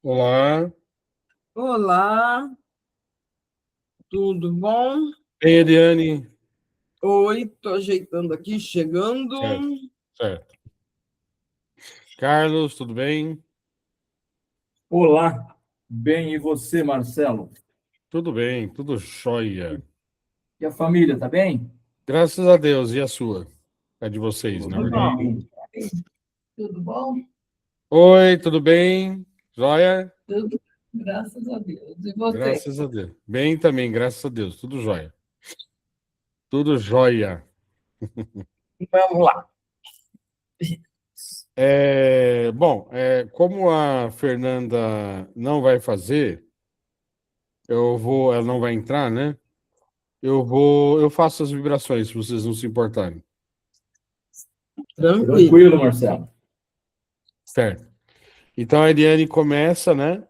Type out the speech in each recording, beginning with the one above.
Olá, Olá, tudo bom? bem, Eliane? Oi, tô ajeitando aqui, chegando. Certo, certo. Carlos, tudo bem? Olá, bem, e você, Marcelo? Tudo bem, tudo jóia. E a família, tá bem? Graças a Deus, e a sua? A de vocês, na Tudo verdade. bem. Tudo bom? Oi, tudo bem? Jóia? Tudo, graças a Deus. E você? Graças a Deus. Bem também, graças a Deus, tudo jóia. Tudo jóia. Vamos lá. Bom, como a Fernanda não vai fazer, ela não vai entrar, né? Eu faço as vibrações, se vocês não se importarem. Tranquilo. Tranquilo, Marcelo. Certo. Então a Eliane começa, né?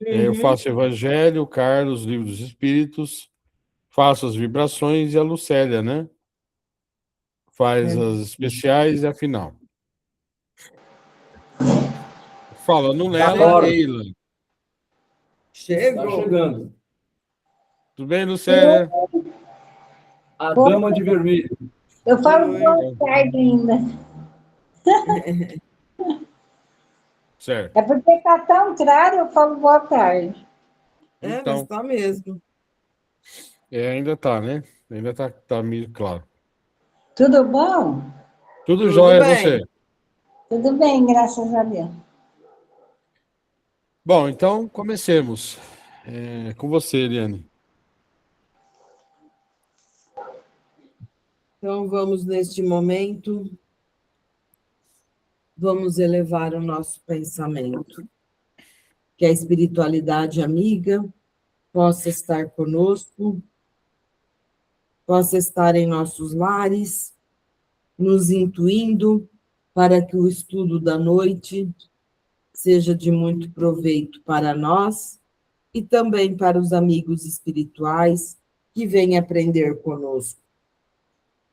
Eu faço Evangelho, o Carlos, Livro dos Espíritos, faço as vibrações e a Lucélia, né? Faz as especiais e a final. Falando nela, Agora. Eila. Tá Chegou. chegando. Tudo bem, Lucélia? A dama de vermelho. Eu falo Oi. boa tarde ainda. Certo. É porque está tão claro, eu falo boa tarde. Mas Então, tá mesmo. ainda tá, né? Ainda tá meio claro. Tudo bom? Tudo Tudo jóia, você? bem. Tudo bem, graças a Deus. Bom, então comecemos. Com você, Eliane. Então vamos neste momento, vamos elevar o nosso pensamento. Que a espiritualidade amiga possa estar conosco, possa estar em nossos lares, nos intuindo para que o estudo da noite seja de muito proveito para nós e também para os amigos espirituais que vêm aprender conosco.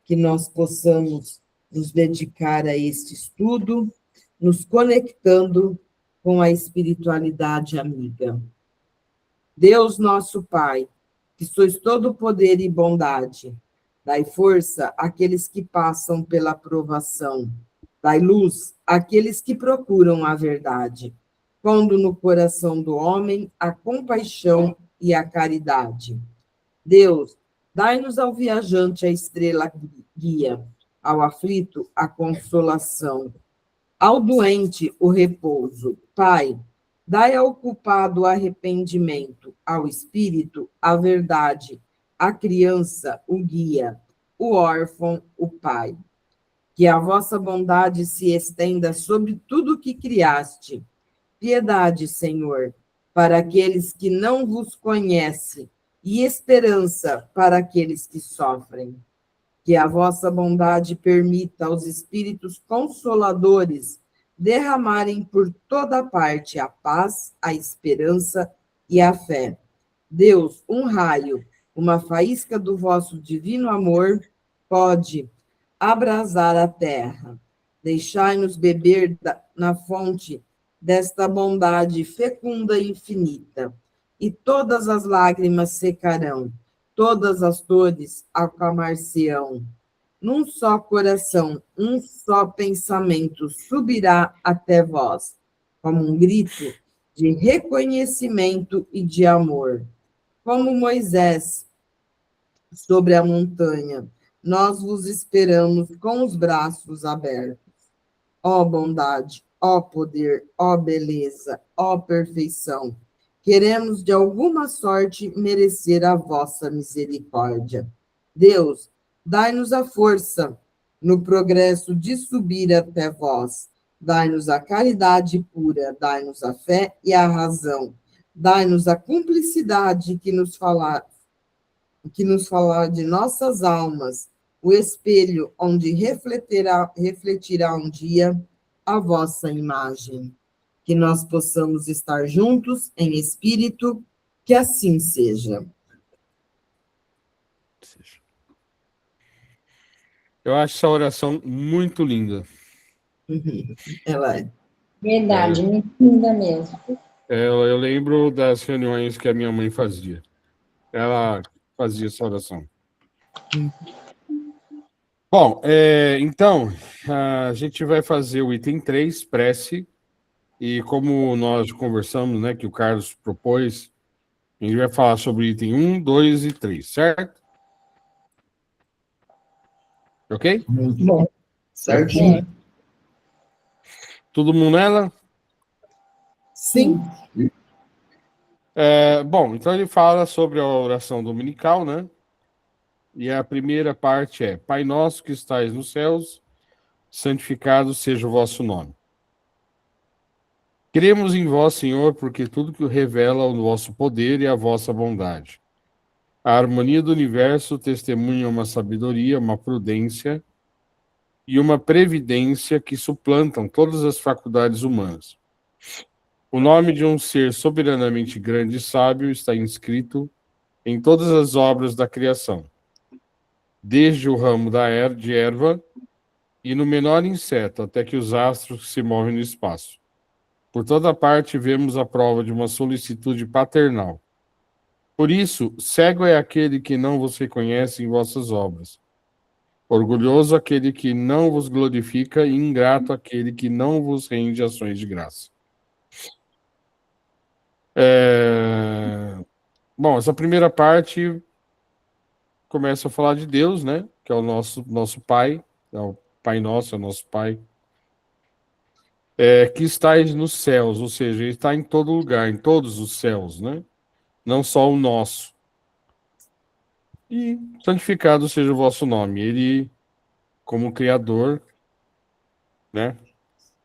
Que nós possamos nos dedicar a este estudo, nos conectando com a espiritualidade amiga. Deus nosso Pai, que sois todo poder e bondade, dai força àqueles que passam pela provação, dai luz àqueles que procuram a verdade, pondo no coração do homem a compaixão e a caridade. Deus, dai-nos ao viajante a estrela guia, ao aflito a consolação, ao doente o repouso. Pai, dai ao culpado o arrependimento, ao espírito a verdade, à criança o guia, o órfão o pai. Que a vossa bondade se estenda sobre tudo o que criaste. Piedade, Senhor, para aqueles que não vos conhecem, e esperança para aqueles que sofrem. Que a vossa bondade permita aos espíritos consoladores derramarem por toda parte a paz, a esperança e a fé. Deus, um raio, uma faísca do vosso divino amor, pode abrasar a terra. Deixai-nos beber na fonte desta bondade fecunda e infinita, e todas as lágrimas secarão, todas as dores acalmar-se-ão. Num só coração, um só pensamento subirá até vós, como um grito de reconhecimento e de amor. Como Moisés sobre a montanha, nós vos esperamos com os braços abertos. Ó bondade, ó poder, ó beleza, ó perfeição, queremos de alguma sorte merecer a vossa misericórdia. Deus, dai-nos a força no progresso de subir até vós. Dai-nos a caridade pura, dai-nos a fé e a razão. Dai-nos a cumplicidade que nos falar de nossas almas, o espelho onde refletirá um dia a vossa imagem. Que nós possamos estar juntos em espírito, que assim seja. Eu acho essa oração muito linda. Ela é. Verdade, muito linda mesmo. Eu lembro das reuniões que a minha mãe fazia. Ela fazia essa oração. Bom, então, a gente vai fazer o item 3, prece, e como nós conversamos, né, que o Carlos propôs, a gente vai falar sobre o item 1, 2 e 3, certo? Ok? Muito bom. Certinho. Todo mundo nela? Sim. Bom, então ele fala sobre a oração dominical, né? E a primeira parte é: Pai nosso que estais nos céus, santificado seja o vosso nome. Cremos em vós, Senhor, porque tudo que revela o vosso poder e a vossa bondade. A harmonia do universo testemunha uma sabedoria, uma prudência e uma previdência que suplantam todas as faculdades humanas. O nome de um ser soberanamente grande e sábio está inscrito em todas as obras da criação, desde o ramo de erva e no menor inseto até que os astros se movem no espaço. Por toda parte vemos a prova de uma solicitude paternal. Por isso, cego é aquele que não vos reconhece em vossas obras. Orgulhoso aquele que não vos glorifica e ingrato aquele que não vos rende ações de graça. Bom, essa primeira parte começa a falar de Deus, né? Que é o nosso Pai, é o Pai Nosso, é o nosso Pai. Que estais nos céus, ou seja, ele está em todo lugar, em todos os céus, né? Não só o nosso. E santificado seja o vosso nome. Ele, como Criador, né,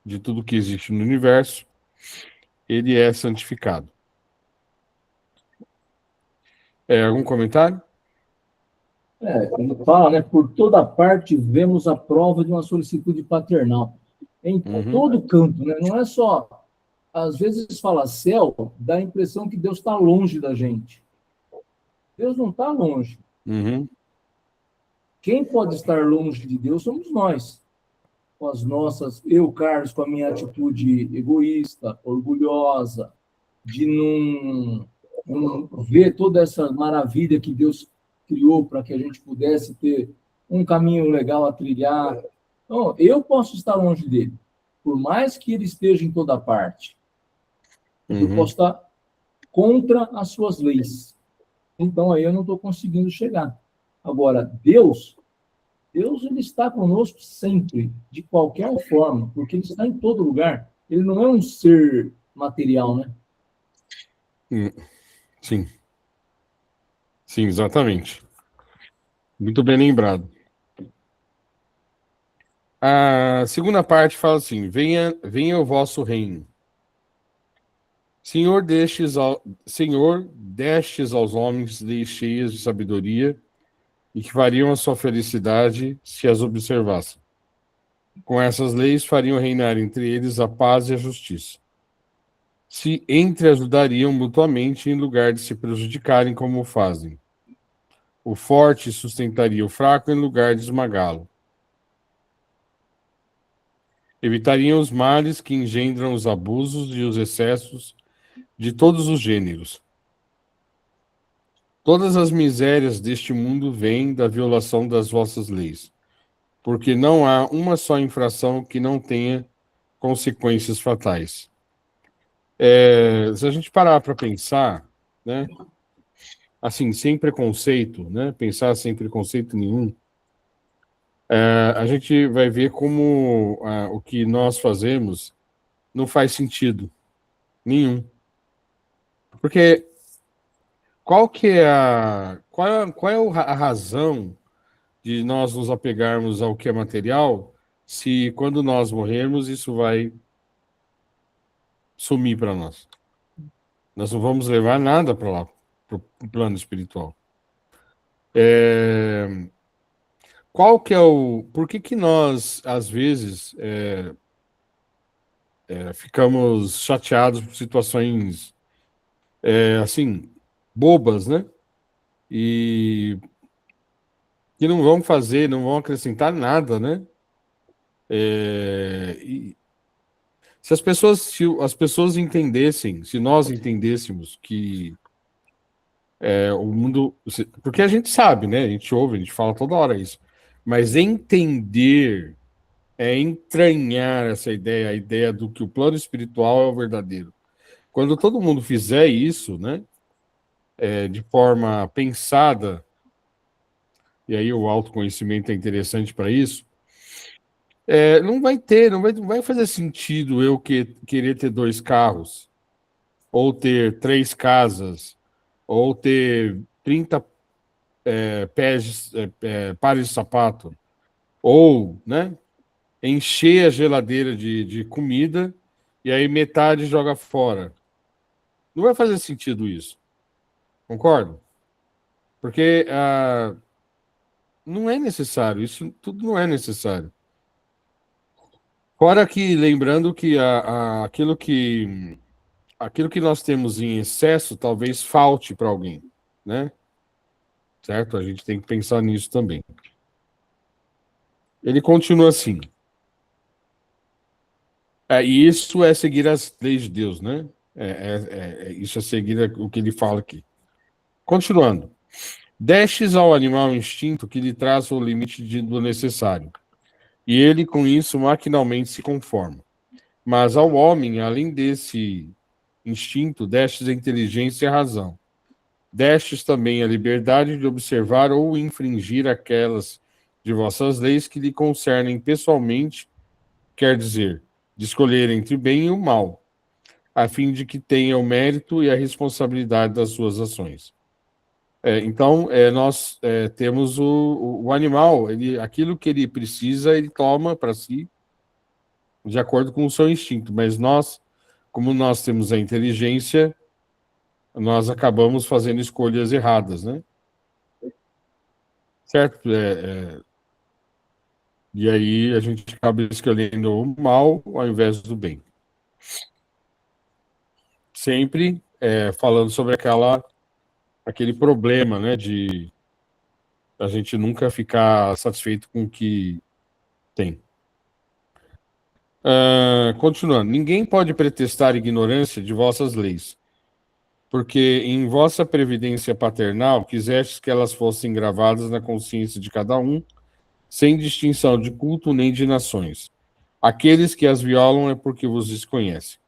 de tudo que existe no universo, ele é santificado. Algum comentário? Ele fala, né? Por toda parte vemos a prova de uma solicitude paternal. Em todo canto, né? Não é só. Às vezes fala céu, dá a impressão que Deus está longe da gente. Deus não está longe. Uhum. Quem pode estar longe de Deus somos nós. Com as nossas, eu, Carlos, com a minha atitude egoísta, orgulhosa, de não ver toda essa maravilha que Deus criou para que a gente pudesse ter um caminho legal a trilhar. Então, eu posso estar longe dele, por mais que ele esteja em toda parte. Eu posso estar contra as suas leis. Então, aí eu não estou conseguindo chegar. Agora, Deus, ele está conosco sempre, de qualquer forma, porque ele está em todo lugar. Ele não é um ser material, né? Sim. Sim, exatamente. Muito bem lembrado. A segunda parte fala assim: venha o vosso reino. Senhor, destes aos homens leis cheias de sabedoria e que fariam a sua felicidade se as observassem. Com essas leis fariam reinar entre eles a paz e a justiça. Se entreajudariam mutuamente em lugar de se prejudicarem como fazem. O forte sustentaria o fraco em lugar de esmagá-lo. Evitariam os males que engendram os abusos e os excessos de todos os gêneros. Todas as misérias deste mundo vêm da violação das vossas leis, porque não há uma só infração que não tenha consequências fatais. Se a gente parar para pensar, né, assim, sem preconceito, né, pensar sem preconceito nenhum, a gente vai ver como o que nós fazemos não faz sentido nenhum. Porque qual é a razão de nós nos apegarmos ao que é material, se quando nós morrermos isso vai sumir para nós? Nós não vamos levar nada para lá, para o plano espiritual. Qual que é o... Por que nós, às vezes, ficamos chateados por situações, assim, bobas, né? E que não vão fazer, não vão acrescentar nada, né? Se as pessoas entendessem, se nós entendêssemos que o mundo. Porque a gente sabe, né? A gente ouve, a gente fala toda hora isso. Mas entender é entranhar essa ideia, a ideia do que o plano espiritual é o verdadeiro. Quando todo mundo fizer isso, né? De forma pensada, e aí o autoconhecimento é interessante para isso, não vai fazer sentido eu querer ter 2 carros, ou ter 3 casas, ou ter 30 pares de sapato, ou, né, encher a geladeira de comida e aí metade joga fora. Não vai fazer sentido isso, concordo? Porque não é necessário, isso tudo não é necessário. Fora que, lembrando que aquilo que nós temos em excesso talvez falte para alguém, né? Certo? A gente tem que pensar nisso também. Ele continua assim. E isso é seguir as leis de Deus, né? Isso é seguir o que ele fala aqui. Continuando. Destes ao animal instinto que lhe traz o limite do necessário, e ele com isso maquinalmente se conforma. Mas ao homem, além desse instinto, destes a inteligência e a razão. Destes também a liberdade de observar ou infringir aquelas de vossas leis que lhe concernem pessoalmente, quer dizer, de escolher entre o bem e o mal, a fim de que tenha o mérito e a responsabilidade das suas ações. Então, nós temos o animal, aquilo que ele precisa, ele toma para si, de acordo com o seu instinto, mas nós, como nós temos a inteligência, nós acabamos fazendo escolhas erradas, né? Certo? E aí a gente acaba escolhendo o mal ao invés do bem. Sempre falando sobre aquele problema, né, de a gente nunca ficar satisfeito com o que tem. Continuando. Ninguém pode pretextar ignorância de vossas leis, porque em vossa previdência paternal quisestes que elas fossem gravadas na consciência de cada um, sem distinção de culto nem de nações. Aqueles que as violam é porque vos desconhecem.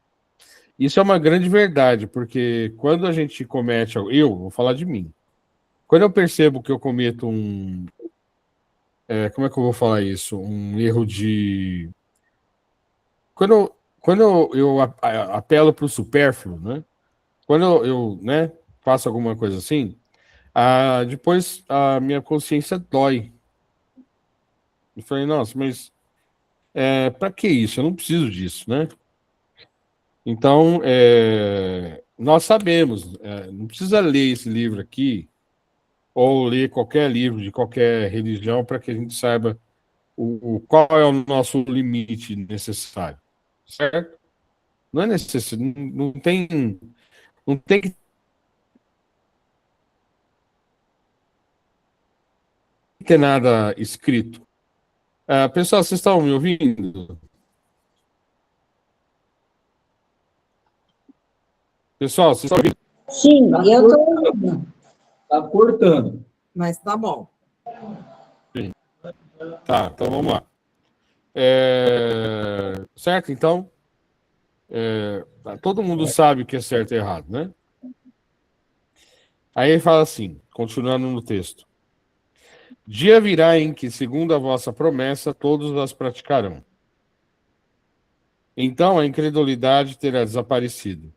Isso é uma grande verdade, porque quando a gente comete, eu vou falar de mim, quando eu percebo que eu cometo como é que eu vou falar isso? Um erro de... Quando eu apelo para o supérfluo, né? Quando eu, né, faço alguma coisa assim, depois a minha consciência dói. Eu falei, nossa, mas para que isso? Eu não preciso disso, né? Então, nós sabemos, não precisa ler esse livro aqui, ou ler qualquer livro de qualquer religião para que a gente saiba qual é o nosso limite necessário, certo? Não é necessário, não tem que ter nada escrito. Pessoal, vocês estão me ouvindo? Pessoal, vocês estão ouvindo? Sim, Tá eu estou cortando. ouvindo. Tá cortando. Mas tá bom. Tá, então vamos lá. Certo? Então, todo mundo sabe o que é certo e errado, né? Aí ele fala assim, continuando no texto. Dia virá em que, segundo a vossa promessa, todos as praticarão. Então a incredulidade terá desaparecido.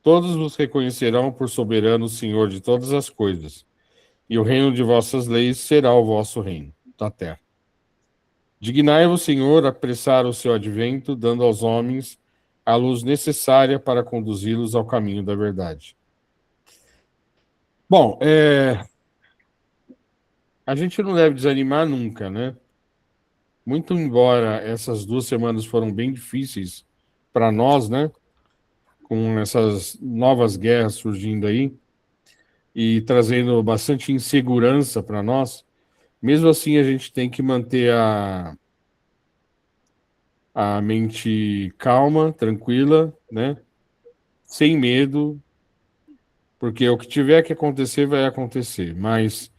Todos vos reconhecerão por soberano Senhor de todas as coisas, e o reino de vossas leis será o vosso reino da terra. Dignai-vos, Senhor, apressar o seu advento, dando aos homens a luz necessária para conduzi-los ao caminho da verdade. Bom, a gente não deve desanimar nunca, né? Muito embora essas 2 semanas foram bem difíceis para nós, né? Com essas novas guerras surgindo aí e trazendo bastante insegurança para nós, mesmo assim a gente tem que manter a mente calma, tranquila, né? Sem medo, porque o que tiver que acontecer vai acontecer, mas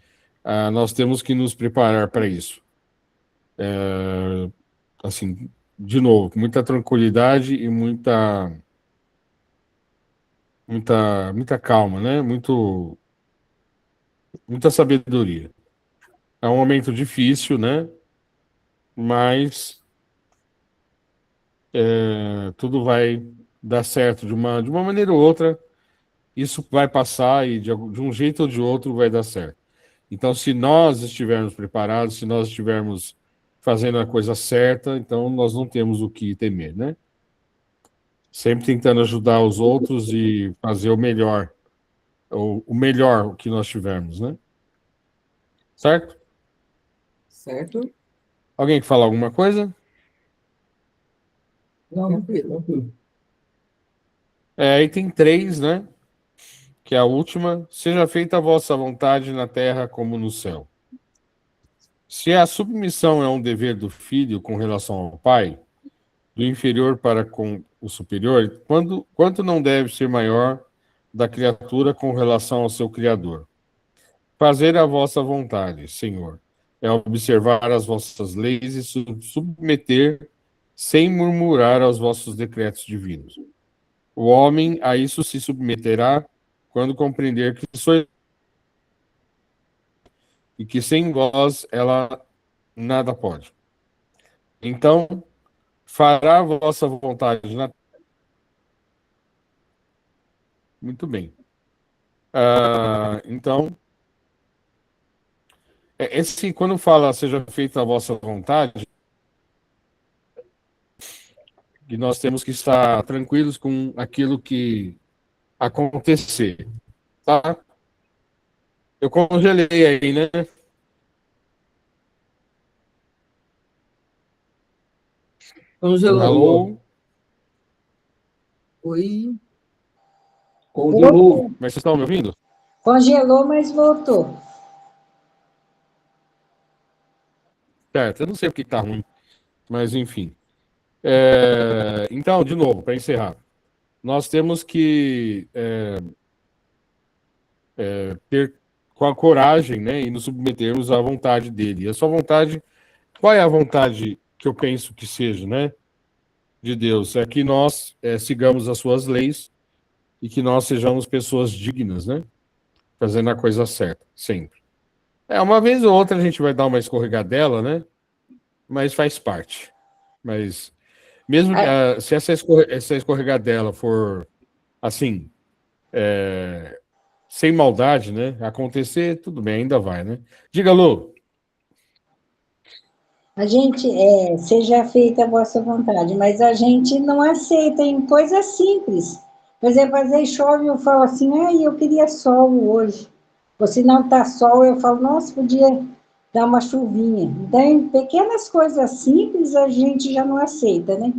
nós temos que nos preparar para isso. Assim, de novo, muita tranquilidade e muita calma, né? Muita sabedoria. É um momento difícil, né? Mas tudo vai dar certo de uma maneira ou outra. Isso vai passar e de um jeito ou de outro vai dar certo. Então, se nós estivermos preparados, se nós estivermos fazendo a coisa certa, então nós não temos o que temer, né? Sempre tentando ajudar os outros e fazer o melhor que nós tivermos, né? Certo? Certo? Alguém que fala alguma coisa? Não, tranquilo. Item 3, né? Que é a última. Seja feita a vossa vontade na terra como no céu. Se a submissão é um dever do filho com relação ao pai, do inferior para com o superior, quanto não deve ser maior da criatura com relação ao seu Criador? Fazer a vossa vontade, Senhor, é observar as vossas leis e submeter sem murmurar aos vossos decretos divinos. O homem a isso se submeterá quando compreender que sois e que sem vós ela nada pode. Então, fará a vossa vontade na. Muito bem. Então, quando fala seja feita a vossa vontade, que nós temos que estar tranquilos com aquilo que acontecer, tá? Eu congelei aí, né? Congelou. Alô? Oi. Congelou. Mas vocês estão me ouvindo? Congelou, mas voltou. Certo, eu não sei porque está ruim, mas enfim. Então, de novo, para encerrar, nós temos que ter com a coragem, né, e nos submetermos à vontade dele. E a sua vontade, qual é a vontade que eu penso que seja, né, de Deus? É que nós sigamos as suas leis e que nós sejamos pessoas dignas, né, fazendo a coisa certa, sempre. Uma vez ou outra a gente vai dar uma escorregadela, né, mas faz parte. Mas mesmo que, se essa escorregadela for assim, sem maldade, né? Acontecer, tudo bem, ainda vai, né? Diga, Lu. A gente, seja feita a vossa vontade, mas a gente não aceita em coisas simples. Por exemplo, às vezes chove e eu falo assim, ai, eu queria sol hoje. Ou se não tá sol, eu falo, nossa, podia dar uma chuvinha. Então, em pequenas coisas simples, a gente já não aceita, né?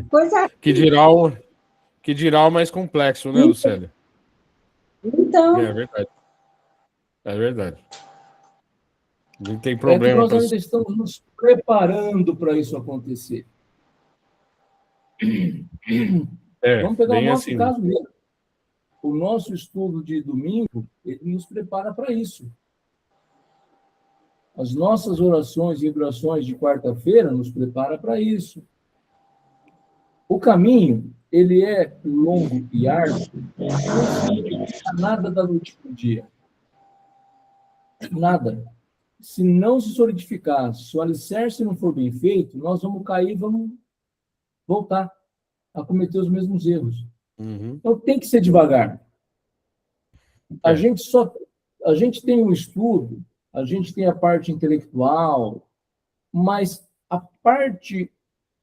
Coisa Que dirá o mais complexo, né, Lucélia? então, É verdade. É verdade. Não tem É que problema nós para. ainda estamos nos preparando para isso acontecer. Vamos pegar o Bem nosso assim. caso mesmo. O nosso estudo de domingo, ele nos prepara para isso. As nossas orações e vibrações de quarta-feira nos prepara para isso. O caminho, ele é longo e árduo, não significa nada da noite para o dia. Nada. Se não se solidificar, se o alicerce não for bem feito, nós vamos cair e vamos voltar a cometer os mesmos erros. Uhum. Então tem que ser devagar. A gente tem um estudo, a gente tem a parte intelectual, mas a parte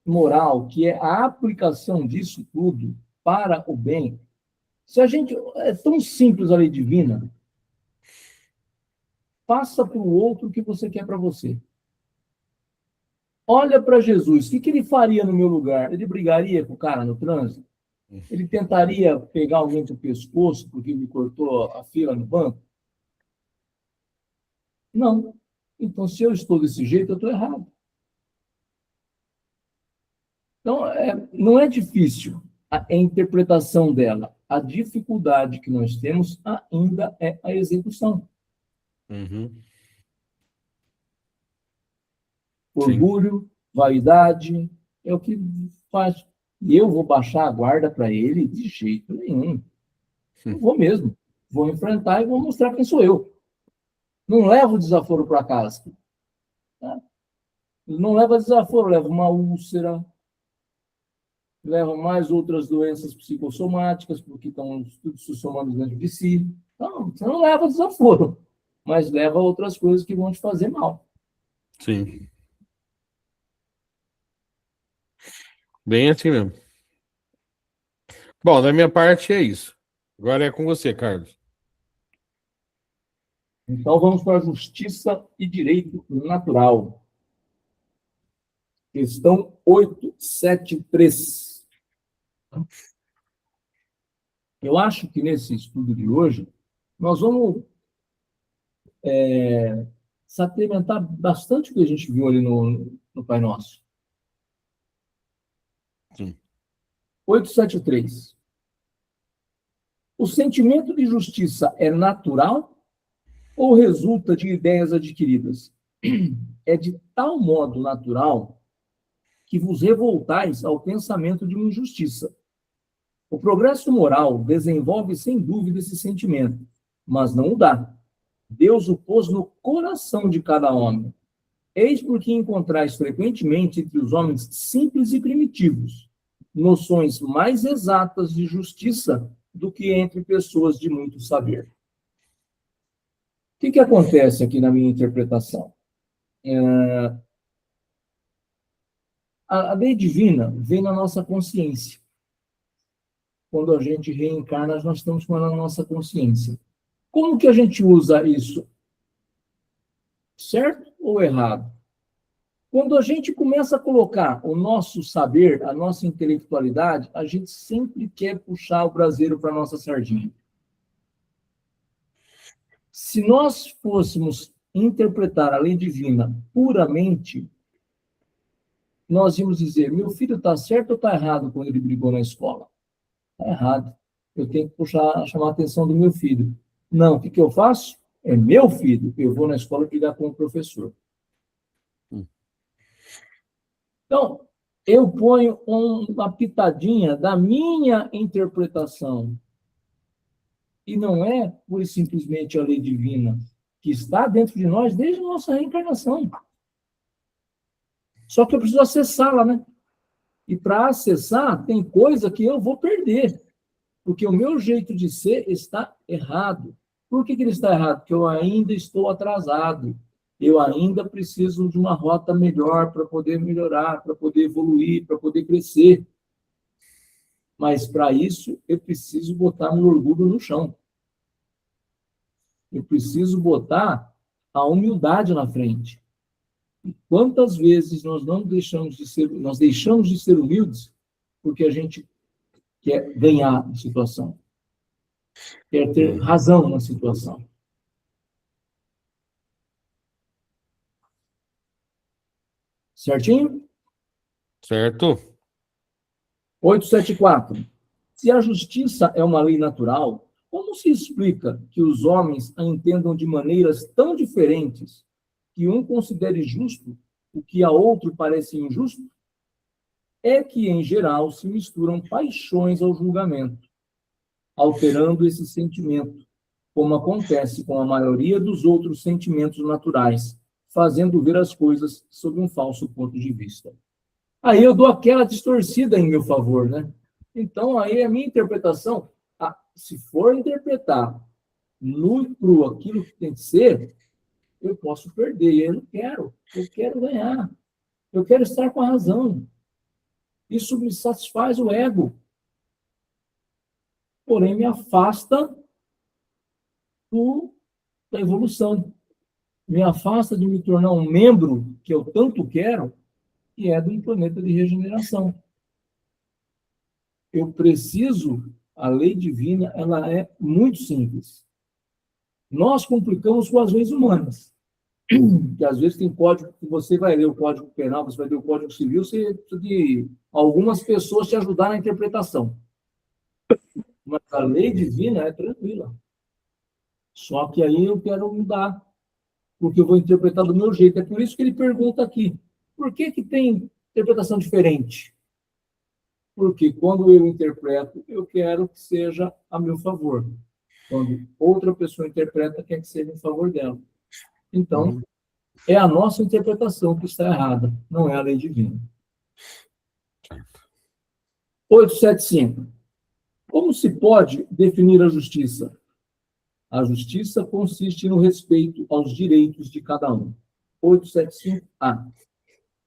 moral, que é a aplicação disso tudo para o bem, se a gente é tão simples a lei divina, faça para o outro o que você quer para você. Olha para Jesus, o que ele faria no meu lugar? Ele brigaria com o cara no trânsito? Ele tentaria pegar alguém pelo pescoço porque me cortou a fila no banco? Não. Então, se eu estou desse jeito, eu estou errado. Então, não é difícil a interpretação dela. A dificuldade que nós temos ainda é a execução. Uhum. Orgulho, vaidade, é o que faz. E eu vou baixar a guarda para ele de jeito nenhum. Não vou mesmo. Vou enfrentar e vou mostrar quem sou eu. Não levo desaforo para casa. Tá? Não leva desaforo, leva uma úlcera, leva mais outras doenças psicossomáticas, porque estão tudo se somando dentro de si. Então, você não leva desaforo, mas leva outras coisas que vão te fazer mal. Sim. Bem assim mesmo. Bom, da minha parte é isso. Agora é com você, Carlos. Então, vamos para a justiça e direito natural. Questão 873. Eu acho que nesse estudo de hoje, nós vamos sacramentar bastante o que a gente viu ali no Pai Nosso. Sim. 873. O sentimento de justiça é natural ou resulta de ideias adquiridas? É de tal modo natural que vos revoltais ao pensamento de uma injustiça. O progresso moral desenvolve sem dúvida esse sentimento, mas não o dá. Deus o pôs no coração de cada homem. Eis porque encontrais frequentemente entre os homens simples e primitivos noções mais exatas de justiça do que entre pessoas de muito saber. O que acontece aqui na minha interpretação? A lei divina vem na nossa consciência. Quando a gente reencarna, nós estamos com ela na nossa consciência. Como que a gente usa isso? Certo ou errado? Quando a gente começa a colocar o nosso saber, a nossa intelectualidade, a gente sempre quer puxar o braseiro para a nossa sardinha. Se nós fôssemos interpretar a lei divina puramente, nós íamos dizer, meu filho está certo ou está errado quando ele brigou na escola? Está errado. Eu tenho que chamar a atenção do meu filho. Não, o que eu faço? É meu filho. Eu vou na escola brigar com o professor. Então, eu ponho uma pitadinha da minha interpretação. E não é, pura e simplesmente, a lei divina, que está dentro de nós desde a nossa reencarnação. Só que eu preciso acessá-la, né? E para acessar, tem coisa que eu vou perder. Porque o meu jeito de ser está errado. Por que ele está errado? Porque eu ainda estou atrasado. Eu ainda preciso de uma rota melhor para poder melhorar, para poder evoluir, para poder crescer. Mas, para isso, eu preciso botar meu orgulho no chão. Eu preciso botar a humildade na frente. E quantas vezes nós deixamos de ser humildes porque a gente quer ganhar a situação, quer ter razão na situação. Certinho? Certo? 874. Se a justiça é uma lei natural, como se explica que os homens a entendam de maneiras tão diferentes que um considere justo o que a outro parece injusto? É que, em geral, se misturam paixões ao julgamento, alterando esse sentimento, como acontece com a maioria dos outros sentimentos naturais, fazendo ver as coisas sob um falso ponto de vista. Aí eu dou aquela distorcida em meu favor, né? Então, aí a minha interpretação, se for interpretar nu e cru aquilo que tem que ser, eu posso perder. E eu não quero. Eu quero ganhar. Eu quero estar com a razão. Isso me satisfaz o ego. Porém, me afasta da evolução. Me afasta de me tornar um membro que eu tanto quero, que é do planeta de regeneração. Eu preciso, a lei divina, ela é muito simples. Nós complicamos com as leis humanas. que às vezes tem código, que você vai ler o Código Penal, você vai ler o Código Civil, você precisa de algumas pessoas te ajudar na interpretação. Mas a lei divina é tranquila. Só que aí eu quero mudar, porque eu vou interpretar do meu jeito. É por isso que ele pergunta aqui, por que que tem interpretação diferente? Porque quando eu interpreto, eu quero que seja a meu favor. Quando outra pessoa interpreta, quer que seja em favor dela. Então, é a nossa interpretação que está errada, não é a lei divina. 875. Como se pode definir a justiça? A justiça consiste no respeito aos direitos de cada um. 875A.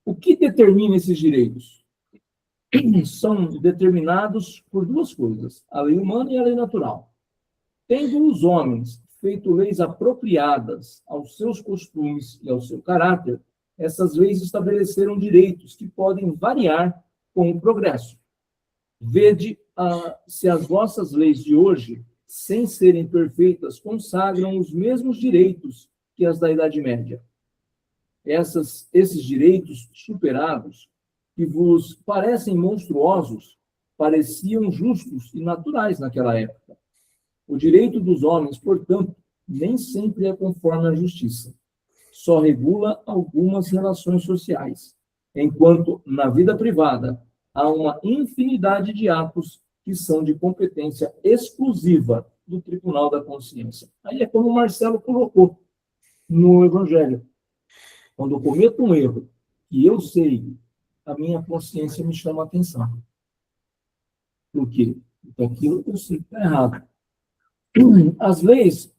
O que determina esses direitos? São determinados por duas coisas, a lei humana e a lei natural. Tendo os homens feito leis apropriadas aos seus costumes e ao seu caráter, essas leis estabeleceram direitos que podem variar com o progresso. Vede se as vossas leis de hoje, sem serem perfeitas, consagram os mesmos direitos que as da Idade Média. Esses direitos superados, que vos parecem monstruosos, pareciam justos e naturais naquela época. O direito dos homens, portanto, nem sempre é conforme a justiça. Só regula algumas relações sociais, enquanto na vida privada há uma infinidade de atos que são de competência exclusiva do Tribunal da Consciência. Aí é como o Marcelo colocou no Evangelho. Quando eu cometo um erro e eu sei, a minha consciência me chama a atenção. Por quê? Porque aquilo que eu sei que está errado. As leis,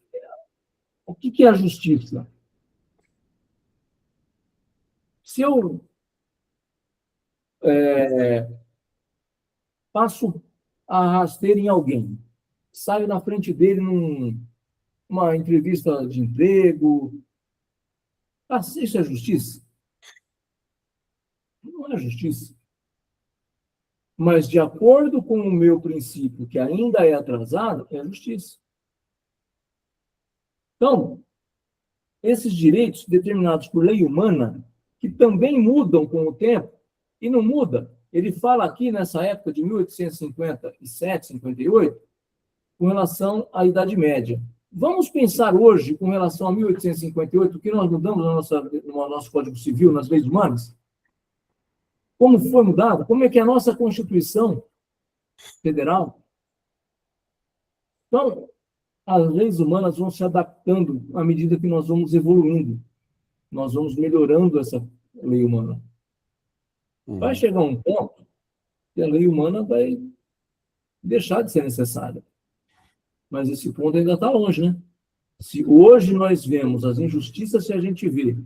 o que é a justiça? Se eu passo a rasteira em alguém, saio na frente dele numa entrevista de emprego, isso é justiça? Não é justiça. Mas, de acordo com o meu princípio, que ainda é atrasado, é justiça. Então, esses direitos determinados por lei humana, que também mudam com o tempo, e não muda. Ele fala aqui, nessa época de 1857, 58, com relação à Idade Média. Vamos pensar hoje, com relação a 1858, o que nós mudamos no nosso Código Civil, nas leis humanas? Como foi mudado? Como é que é a nossa Constituição Federal? Então, as leis humanas vão se adaptando à medida que nós vamos evoluindo. Nós vamos melhorando essa lei humana. Vai chegar um ponto que a lei humana vai deixar de ser necessária. Mas esse ponto ainda está longe, né? Se hoje nós vemos as injustiças que a gente vê,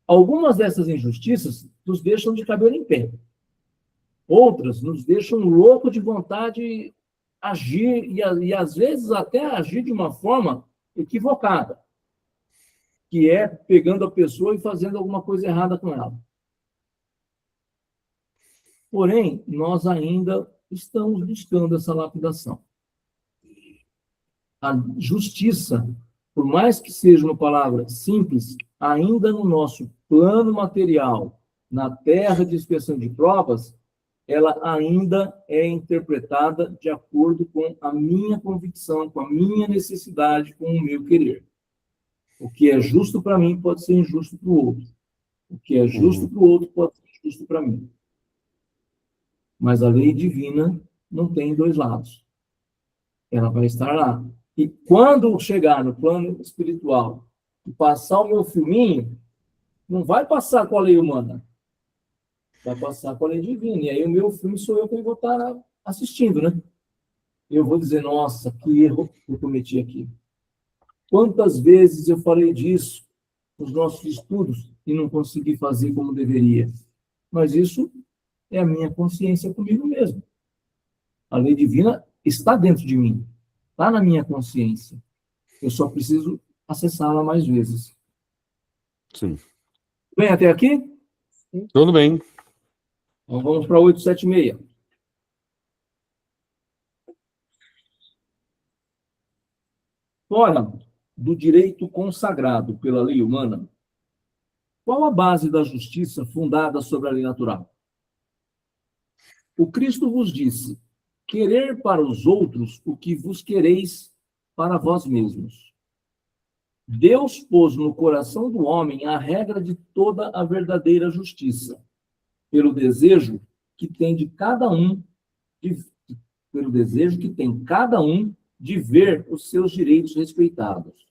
algumas dessas injustiças nos deixam de cabelo em pé. Outras nos deixam louco de vontade de agir e às vezes até agir de uma forma equivocada, que é pegando a pessoa e fazendo alguma coisa errada com ela. Porém, nós ainda estamos buscando essa lapidação. A justiça, por mais que seja uma palavra simples, ainda no nosso plano material, na terra de expiação de provas, ela ainda é interpretada de acordo com a minha convicção, com a minha necessidade, com o meu querer. O que é justo para mim pode ser injusto para o outro. O que é justo para o outro pode ser injusto para mim. Mas a lei divina não tem dois lados. Ela vai estar lá. E quando chegar no plano espiritual e passar o meu filminho, não vai passar com a lei humana. Vai passar com a lei divina. E aí o meu filme sou eu que vou estar assistindo, né? Eu vou dizer, nossa, que erro eu cometi aqui. Quantas vezes eu falei disso nos nossos estudos e não consegui fazer como deveria. Mas isso é a minha consciência comigo mesmo. A lei divina está dentro de mim. Está na minha consciência. Eu só preciso acessá-la mais vezes. Sim. Bem, até aqui? Tudo bem. Então vamos para 876. Fora do direito consagrado pela lei humana, Qual a base da justiça fundada sobre a lei natural? O Cristo vos disse: querer para os outros o que vos quereis para vós mesmos. Deus pôs no coração do homem a regra de toda a verdadeira justiça, pelo desejo que tem de, pelo desejo que tem cada um de ver os seus direitos respeitados.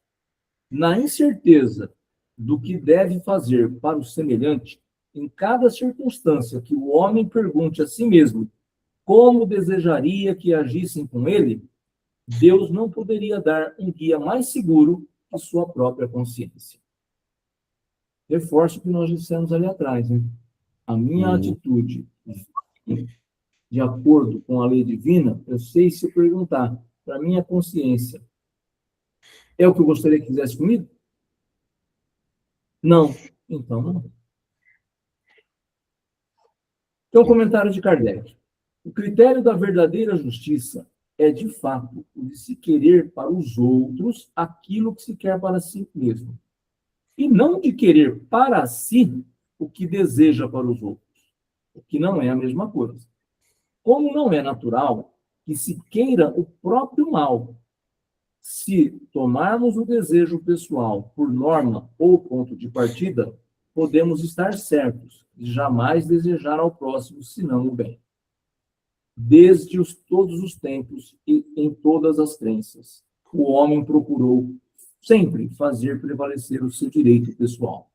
Na incerteza do que deve fazer para o semelhante, em cada circunstância que o homem pergunte a si mesmo como desejaria que agissem com ele, Deus não poderia dar um guia mais seguro que sua própria consciência. Reforço o que nós dissemos ali atrás, né? A minha atitude, de acordo com a lei divina, eu sei se eu perguntar para a minha consciência, é o que eu gostaria que fizesse comigo? Não. Então, não. Então, comentário de Kardec. O critério da verdadeira justiça é, de fato, o de se querer para os outros aquilo que se quer para si mesmo. E não de querer para si o que deseja para os outros, o que não é a mesma coisa. Como não é natural que se queira o próprio mal, se tomarmos o desejo pessoal por norma ou ponto de partida, podemos estar certos de jamais desejar ao próximo senão o bem. Desde todos os tempos e em todas as crenças, o homem procurou sempre fazer prevalecer o seu direito pessoal.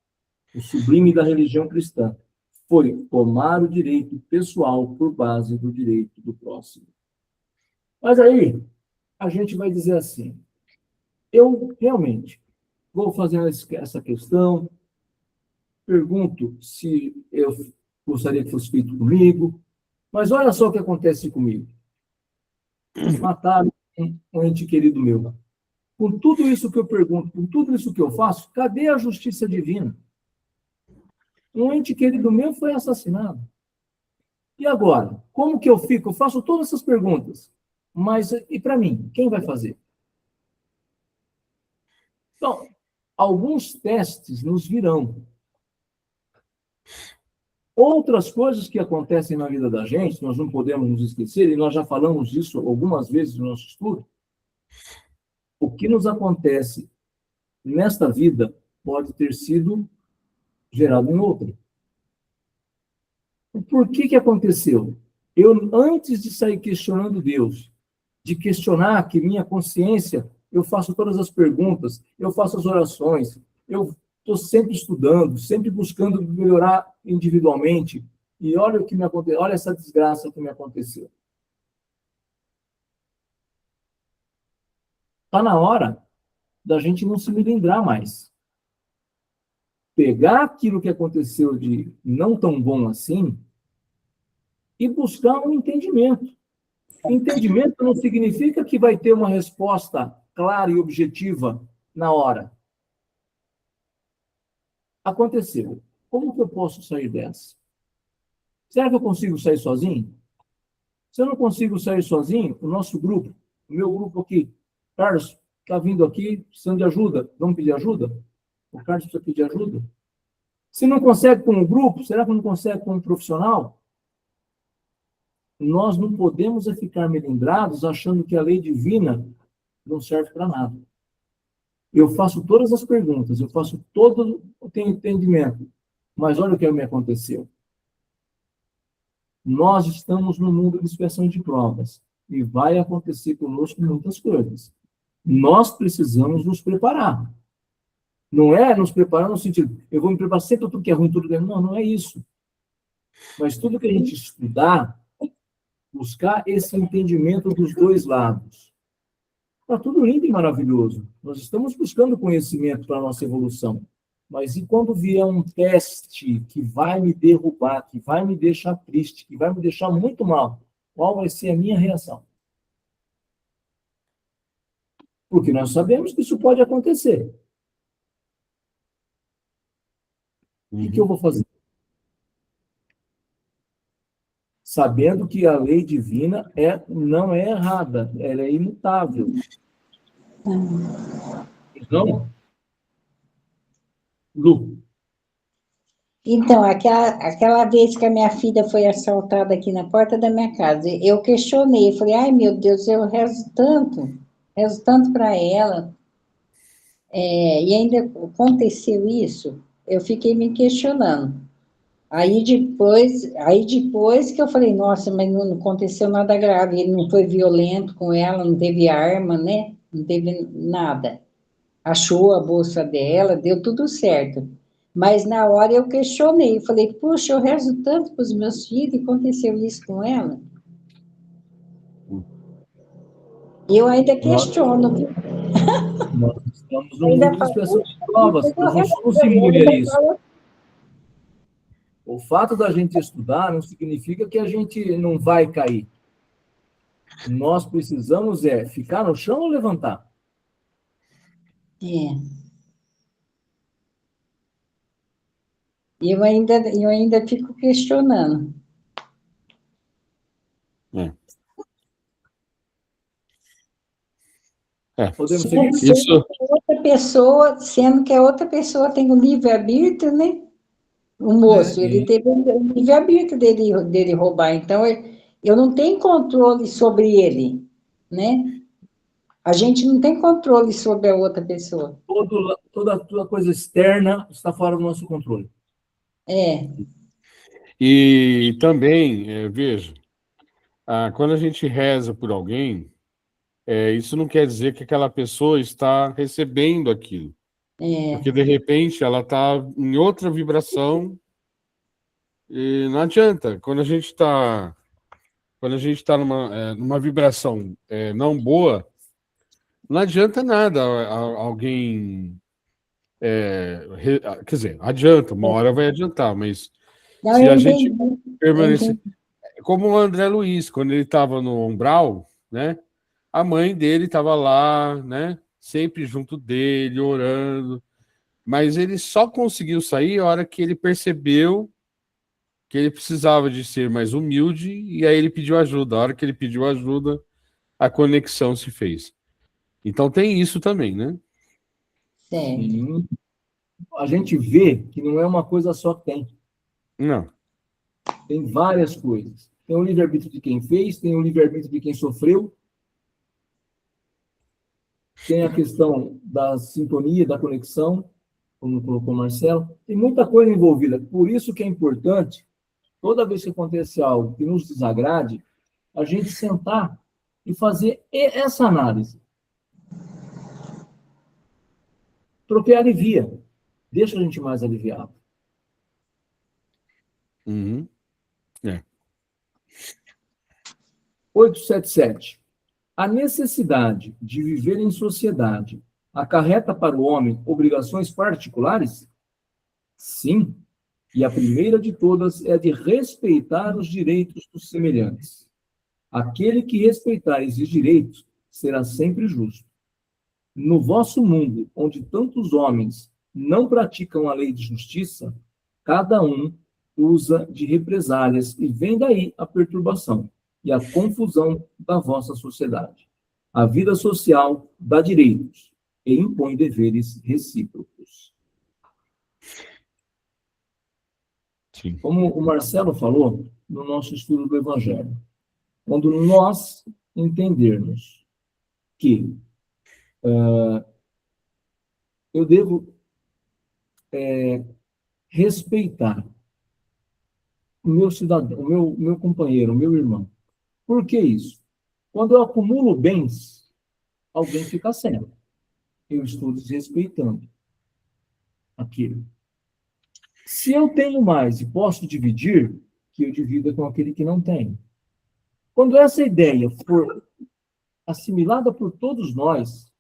O sublime da religião cristã foi tomar o direito pessoal por base do direito do próximo. Mas aí, a gente vai dizer assim, eu realmente vou fazer essa questão, pergunto se eu gostaria que fosse feito comigo, mas olha só o que acontece comigo. Mataram um ente querido meu. Com tudo isso que eu pergunto, com tudo isso que eu faço, cadê a justiça divina? Um ente querido meu foi assassinado. E agora? Como que eu fico? Eu faço todas essas perguntas. Mas, e para mim? Quem vai fazer? Então, alguns testes nos virão. Outras coisas que acontecem na vida da gente, nós não podemos nos esquecer, e nós já falamos disso algumas vezes no nosso estudo, o que nos acontece nesta vida pode ter sido gerado em outra. Por que aconteceu? Eu, antes de sair questionando Deus, de questionar que minha consciência, eu faço todas as perguntas, eu faço as orações, eu estou sempre estudando, sempre buscando melhorar individualmente, e olha o que me aconteceu, olha essa desgraça que me aconteceu. Está na hora da gente não se melindrar mais. Pegar aquilo que aconteceu de não tão bom assim e buscar um entendimento. Entendimento não significa que vai ter uma resposta clara e objetiva na hora. Aconteceu. Como que eu posso sair dessa? Será que eu consigo sair sozinho? Se eu não consigo sair sozinho, o nosso grupo, o meu grupo aqui, Carlos, está vindo aqui, precisando de ajuda. Vamos pedir ajuda? O Carlos precisa pedir ajuda? Se não consegue com o grupo, será que não consegue com um profissional? Nós não podemos ficar melindrados achando que a lei divina não serve para nada. Eu faço todas as perguntas, eu faço todo o entendimento, mas olha o que me aconteceu. Nós estamos no mundo de expiação de provas e vai acontecer conosco muitas coisas. Nós precisamos nos preparar. Não é nos preparar no sentido, eu vou me preparar sempre tudo que é ruim, tudo que é ruim. Não, não é isso. Mas tudo que a gente estudar, buscar esse entendimento dos dois lados. Está tudo lindo e maravilhoso. Nós estamos buscando conhecimento para a nossa evolução. Mas e quando vier um teste que vai me derrubar, que vai me deixar triste, que vai me deixar muito mal, qual vai ser a minha reação? Porque nós sabemos que isso pode acontecer. O que eu vou fazer? Sabendo que a lei divina não é errada, ela é imutável. Não? Lu. Então, aquela vez que a minha filha foi assaltada aqui na porta da minha casa, eu questionei, falei, ai meu Deus, eu rezo tanto para ela, e ainda aconteceu isso, eu fiquei me questionando. Aí depois que eu falei, nossa, mas não aconteceu nada grave, ele não foi violento com ela, não teve arma, né? Não teve nada. Achou a bolsa dela, deu tudo certo. Mas na hora eu questionei, falei, puxa, eu rezo tanto para os meus filhos e aconteceu isso com ela. E eu ainda Nós, questiono, viu? nós estamos no Ainda mundo de falo, expiação de puxa, provas, eu nós não somos rezo, eu imunes a ainda isso. falo, O fato da gente estudar não significa que a gente não vai cair. Nós precisamos ficar no chão ou levantar. é, eu ainda fico questionando. É. É. Podemos Sendo, seguir? sendo Isso, que outra pessoa, sendo que a outra pessoa tem o livre-arbítrio, né? O moço, ele E teve o livre-arbítrio dele roubar, então eu não tenho controle sobre ele, né? A gente não tem controle sobre a outra pessoa. toda coisa externa está fora do nosso controle. É, e também, veja, quando a gente reza por alguém, isso não quer dizer que aquela pessoa está recebendo aquilo. é, Porque, de repente, ela está em outra vibração e não adianta. Quando a gente tá numa vibração não boa, não adianta nada alguém. Quer dizer, adianta, uma hora vai adiantar, mas não, se eu a gente entendi, eu permanecer. entendi. Como o André Luiz, quando ele estava no umbral, né? A mãe dele estava lá, né? Sempre junto dele, orando. Mas ele só conseguiu sair a hora que ele percebeu que ele precisava de ser mais humilde e aí ele pediu ajuda. A hora que ele pediu ajuda, a conexão se fez. Então tem isso também, né? Certo. Sim. A gente vê que não é uma coisa só que tem. Não. Tem várias coisas. Tem o livre-arbítrio de quem fez, tem o livre-arbítrio de quem sofreu, tem a questão da sintonia, da conexão, como colocou o Marcelo. Tem muita coisa envolvida. Por isso que é importante, toda vez que acontece algo que nos desagrade, a gente sentar e fazer essa análise. Porque alivia. Deixa a gente mais aliviado. Uhum. É. 877. A necessidade de viver em sociedade acarreta para o homem obrigações particulares? Sim. E a primeira de todas é a de respeitar os direitos dos semelhantes. Aquele que respeitar esses direitos será sempre justo. No vosso mundo, onde tantos homens não praticam a lei de justiça, cada um usa de represálias e vem daí a perturbação e a confusão da vossa sociedade. A vida social dá direitos e impõe deveres recíprocos. Sim. Como o Marcelo falou no nosso estudo do Evangelho, quando nós entendermos que eu devo respeitar o meu cidadão, o meu companheiro, o meu irmão. Por que isso? Quando eu acumulo bens, alguém fica sem. Eu estou desrespeitando aquilo. Se eu tenho mais e posso dividir, que eu divida com aquele que não tem. Quando essa ideia for assimilada por todos nós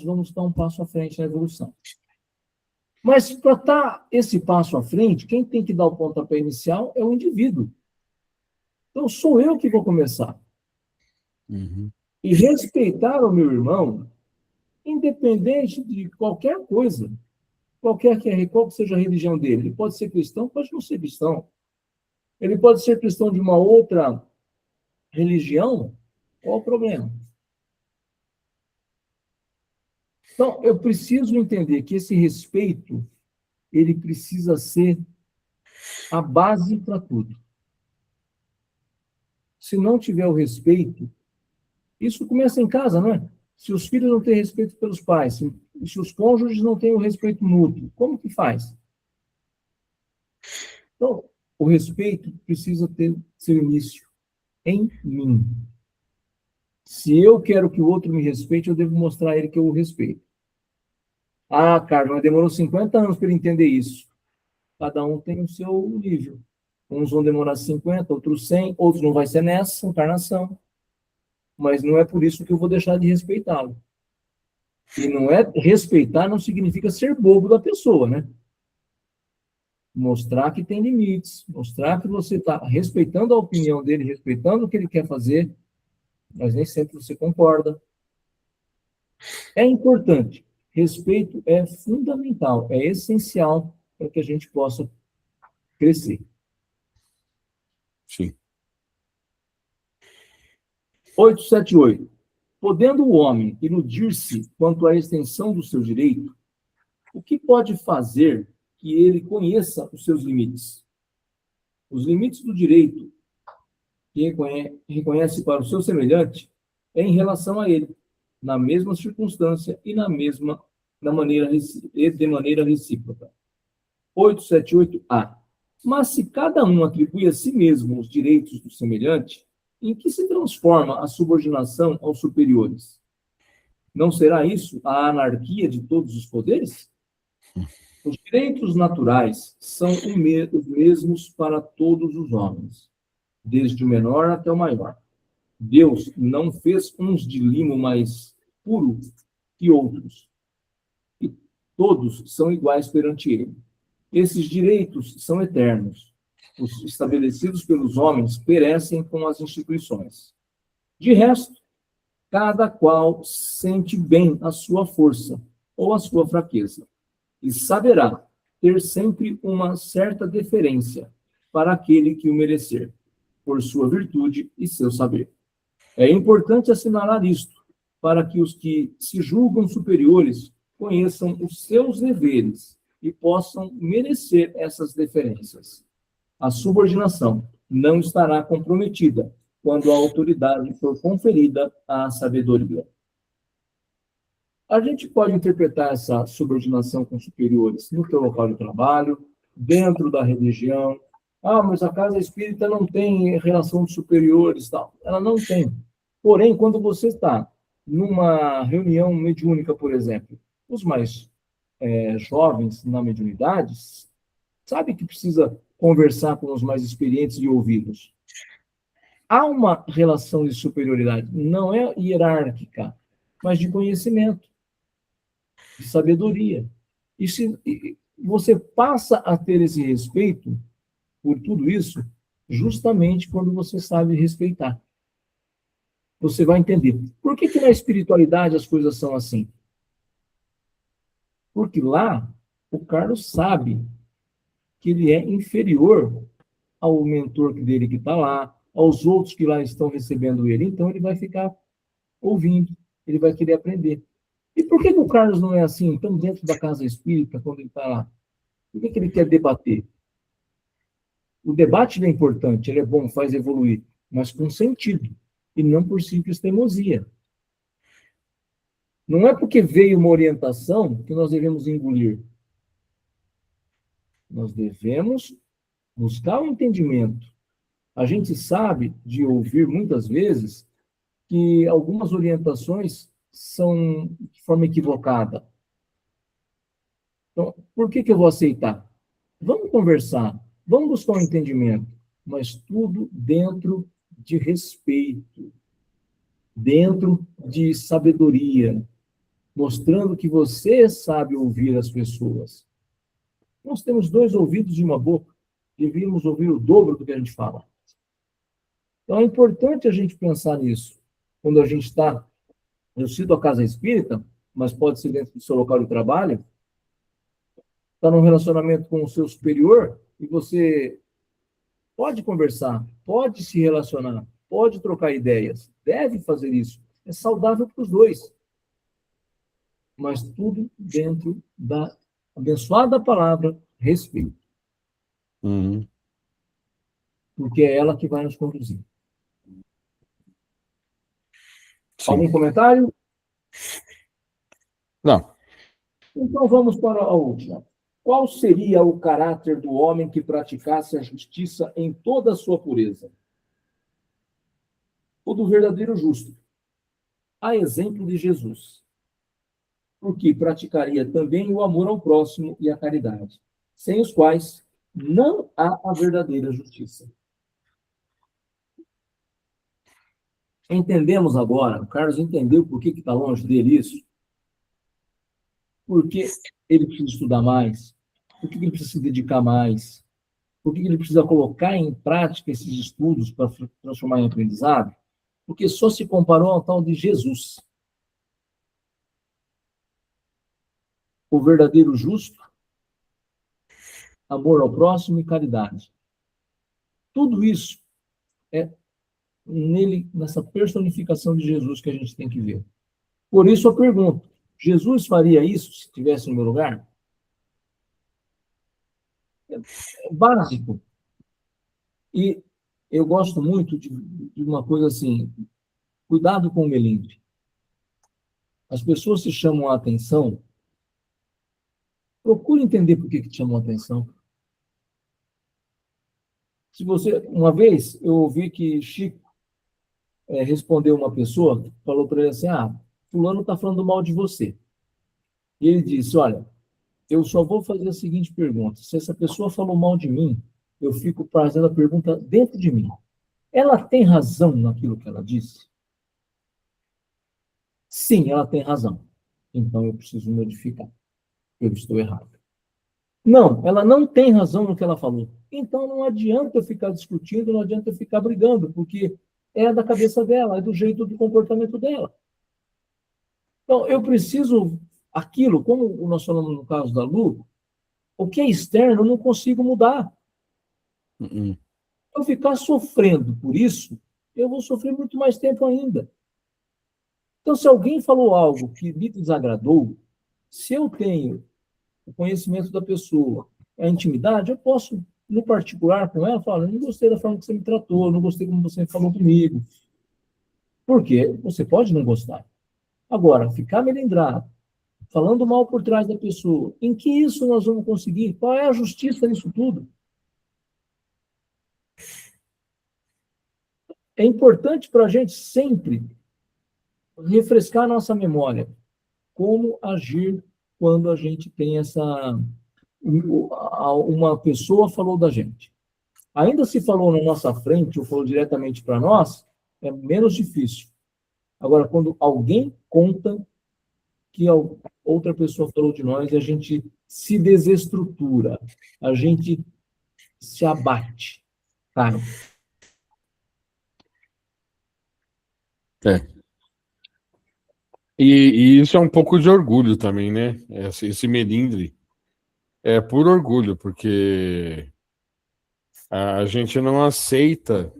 vamos dar um passo à frente na evolução. Mas para dar esse passo à frente, quem tem que dar o pontapé inicial é o indivíduo. Então sou eu que vou começar. Uhum. E respeitar o meu irmão, independente de qualquer coisa, qual que seja a religião dele. Ele pode ser cristão, pode não ser cristão. Ele pode ser cristão de uma outra religião, qual o problema? Então, eu preciso entender que esse respeito ele precisa ser a base para tudo. Se não tiver o respeito, isso começa em casa, não é? Se os filhos não têm respeito pelos pais, se os cônjuges não têm o respeito mútuo, como que faz? Então, o respeito precisa ter seu início em mim. Se eu quero que o outro me respeite, eu devo mostrar a ele que eu o respeito. Ah, Carlos, mas demorou 50 anos para ele entender isso. Cada um tem o seu nível. Uns vão demorar 50, outros 100, outros não vai ser nessa encarnação. Mas não é por isso que eu vou deixar de respeitá-lo. E não é respeitar não significa ser bobo da pessoa, né? Mostrar que tem limites, mostrar que você está respeitando a opinião dele, respeitando o que ele quer fazer, mas nem sempre você concorda. É importante. Respeito é fundamental, é essencial para que a gente possa crescer. Sim. 878. Podendo o homem iludir-se quanto à extensão do seu direito, o que pode fazer que ele conheça os seus limites? Os limites do direito que reconhece para o seu semelhante é em relação a ele, na mesma circunstância e de maneira recíproca. 878A. Mas se cada um atribui a si mesmo os direitos do semelhante, em que se transforma a subordinação aos superiores? Não será isso a anarquia de todos os poderes? Os direitos naturais são os mesmos para todos os homens, desde o menor até o maior. Deus não fez uns de limo mais puro que outros, e todos são iguais perante ele. Esses direitos são eternos. Os estabelecidos pelos homens perecem com as instituições. De resto, cada qual sente bem a sua força ou a sua fraqueza, e saberá ter sempre uma certa deferência para aquele que o merecer, por sua virtude e seu saber. É importante assinalar isto, para que os que se julgam superiores conheçam os seus deveres e possam merecer essas deferências. A subordinação não estará comprometida quando a autoridade for conferida à sabedoria. A gente pode interpretar essa subordinação com superiores no teu local de trabalho, dentro da religião. Ah, mas a casa espírita não tem relação de superiores, tal. Ela não tem. Porém, quando você está numa reunião mediúnica, por exemplo, os mais jovens na mediunidade, sabe que precisa conversar com os mais experientes e ouvi-los. Há uma relação de superioridade, não é hierárquica, mas de conhecimento, de sabedoria. E se você passa a ter esse respeito por tudo isso, justamente quando você sabe respeitar. Você vai entender. Por que na espiritualidade as coisas são assim? Porque lá, o Carlos sabe que ele é inferior ao mentor dele que está lá, aos outros que lá estão recebendo ele. Então, ele vai ficar ouvindo, ele vai querer aprender. E por que o Carlos não é assim, então, dentro da casa espírita, quando ele está lá? Por que ele quer debater? O debate é importante, ele é bom, faz evoluir, mas com sentido, e não por simples teimosia. Não é porque veio uma orientação que nós devemos engolir. Nós devemos buscar o entendimento. A gente sabe de ouvir muitas vezes que algumas orientações são de forma equivocada. Então, por que eu vou aceitar? Vamos conversar, vamos buscar um entendimento, mas tudo dentro de respeito, dentro de sabedoria, mostrando que você sabe ouvir as pessoas. Nós temos 2 ouvidos e uma boca, devíamos ouvir o dobro do que a gente fala. Então é importante a gente pensar nisso. Quando a gente está, eu cito a casa espírita, mas pode ser dentro do seu local de trabalho, está num relacionamento com o seu superior e você pode conversar, pode se relacionar, pode trocar ideias, deve fazer isso. É saudável para os dois. Mas tudo dentro da abençoada palavra respeito, Uhum. porque é ela que vai nos conduzir. Sim. Algum comentário? Não. Então vamos para a última. Qual seria o caráter do homem que praticasse a justiça em toda a sua pureza? O do verdadeiro justo, a exemplo de Jesus, porque praticaria também o amor ao próximo e a caridade, sem os quais não há a verdadeira justiça. Entendemos agora, o Carlos entendeu por que está longe dele isso? Porque ele precisa estudar mais, por que ele precisa se dedicar mais, por que ele precisa colocar em prática esses estudos para transformar em aprendizado? Porque só se comparou ao tal de Jesus, o verdadeiro justo, amor ao próximo e caridade. Tudo isso é nele, nessa personificação de Jesus que a gente tem que ver. Por isso eu pergunto, Jesus faria isso se estivesse no meu lugar? É básico. E eu gosto muito de uma coisa assim, cuidado com o melindre. As pessoas se chamam a atenção, procure entender por que te chamam a atenção. Se você, uma vez, eu ouvi que Chico respondeu uma pessoa, falou para ele assim, fulano está falando mal de você. E ele disse, olha, eu só vou fazer a seguinte pergunta, se essa pessoa falou mal de mim, eu fico fazendo a pergunta dentro de mim. Ela tem razão naquilo que ela disse? Sim, ela tem razão. Então eu preciso modificar. Eu estou errado. Não, ela não tem razão no que ela falou. Então não adianta eu ficar discutindo, não adianta eu ficar brigando, porque é da cabeça dela, é do jeito do comportamento dela. Então eu preciso aquilo, como nós falamos no caso da Lu, o que é externo eu não consigo mudar. Uhum. Se eu ficar sofrendo por isso, eu vou sofrer muito mais tempo ainda. Então, se alguém falou algo que me desagradou, se eu tenho o conhecimento da pessoa, a intimidade, eu posso, no particular com ela, falar, não gostei da forma que você me tratou, não gostei como você falou comigo. Por quê? Você pode não gostar. Agora, ficar melindrado, falando mal por trás da pessoa, em que isso nós vamos conseguir? Qual é a justiça nisso tudo? É importante para a gente sempre refrescar a nossa memória. Como agir quando a gente tem uma pessoa falou da gente. Ainda se falou na nossa frente ou falou diretamente para nós, é menos difícil. Agora, quando alguém conta que outra pessoa falou de nós, a gente se desestrutura, a gente se abate. Cara, É. E isso é um pouco de orgulho também, né? Esse melindre é por orgulho, porque a gente não aceita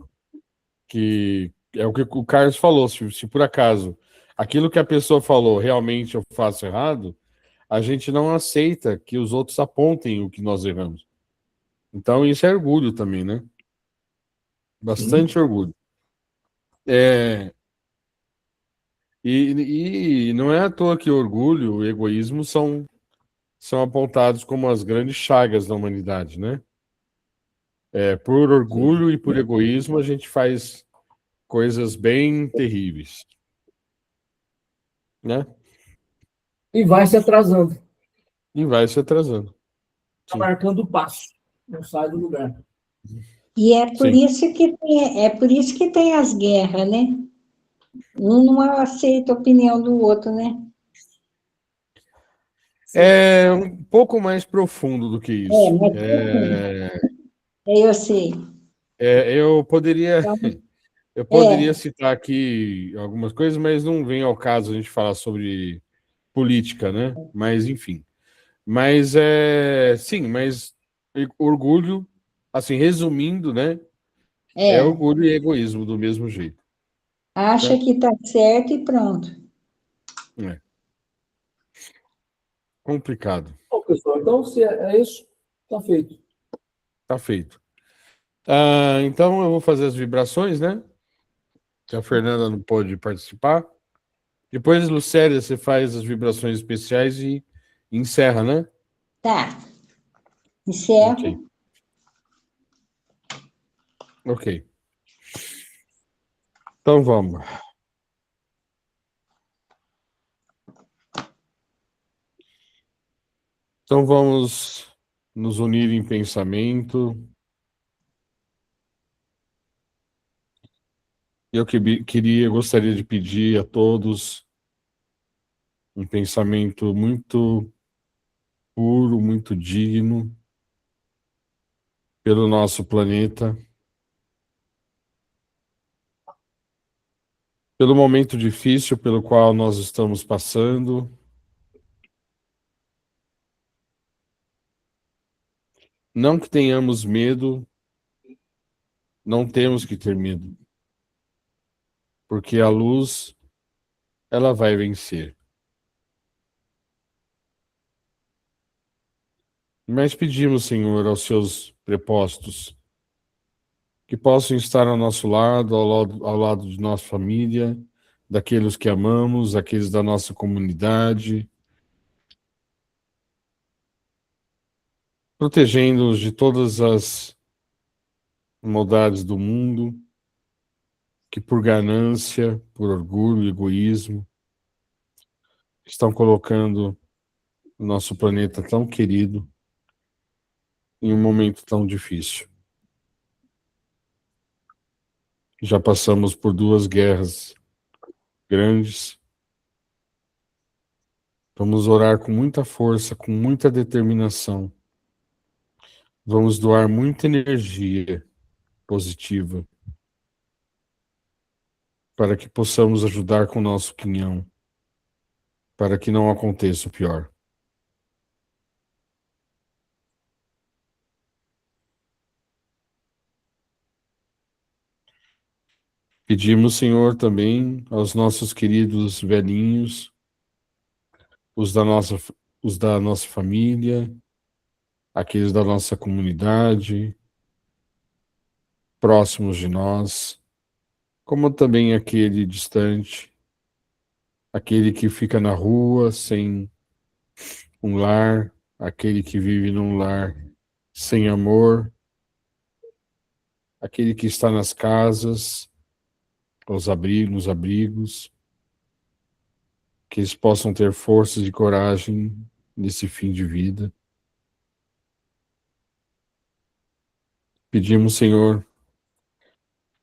que é o que o Carlos falou, se por acaso aquilo que a pessoa falou realmente eu faço errado, a gente não aceita que os outros apontem o que nós erramos. Então isso é orgulho também, né? Bastante orgulho. E não é à toa que orgulho e egoísmo são apontados como as grandes chagas da humanidade, né? Por orgulho e por egoísmo a gente faz coisas bem terríveis, né? e vai se atrasando, E vai se atrasando. tá Sim, marcando o passo, não sai do lugar. E é por sim. isso que tem as guerras, né? Um não aceita a opinião do outro, né? É um pouco mais profundo do que isso. Mas eu sei. Eu poderia, Então, eu é, poderia citar aqui algumas coisas, mas não vem ao caso a gente falar sobre política, né? Mas enfim. Mas sim, mas orgulho, assim, resumindo, né? É é. orgulho e egoísmo do mesmo jeito, Acha né? que está certo e pronto. É. complicado. Bom, pessoal, então se é isso, está feito. Tá feito. Então eu vou fazer as vibrações, né? Que a Fernanda não pôde participar. Depois, Lucélia, você faz as vibrações especiais e encerra, né? Tá, Ok. encerro. Ok. Então vamos. Então vamos nos unir em pensamento. Gostaria de pedir a todos um pensamento muito puro, muito digno pelo nosso planeta, pelo momento difícil pelo qual nós estamos passando. Não que tenhamos medo, não temos que ter medo, porque a luz, ela vai vencer. Mas pedimos, Senhor, aos seus prepostos, que possam estar ao nosso lado, ao lado de nossa família, daqueles que amamos, aqueles da nossa comunidade, protegendo-os de todas as maldades do mundo, que por ganância, por orgulho, egoísmo, estão colocando o nosso planeta tão querido em um momento tão difícil. Já passamos por 2 guerras grandes. Vamos orar com muita força, com muita determinação. Vamos doar muita energia positiva para que possamos ajudar com o nosso quinhão, para que não aconteça o pior. Pedimos, Senhor, também aos nossos queridos velhinhos, os da nossa, os da nossa família, aqueles da nossa comunidade, próximos de nós, como também aquele distante, aquele que fica na rua sem um lar, aquele que vive num lar sem amor, aquele que está nas casas, nos abrigos, que eles possam ter forças e coragem nesse fim de vida. Pedimos, Senhor,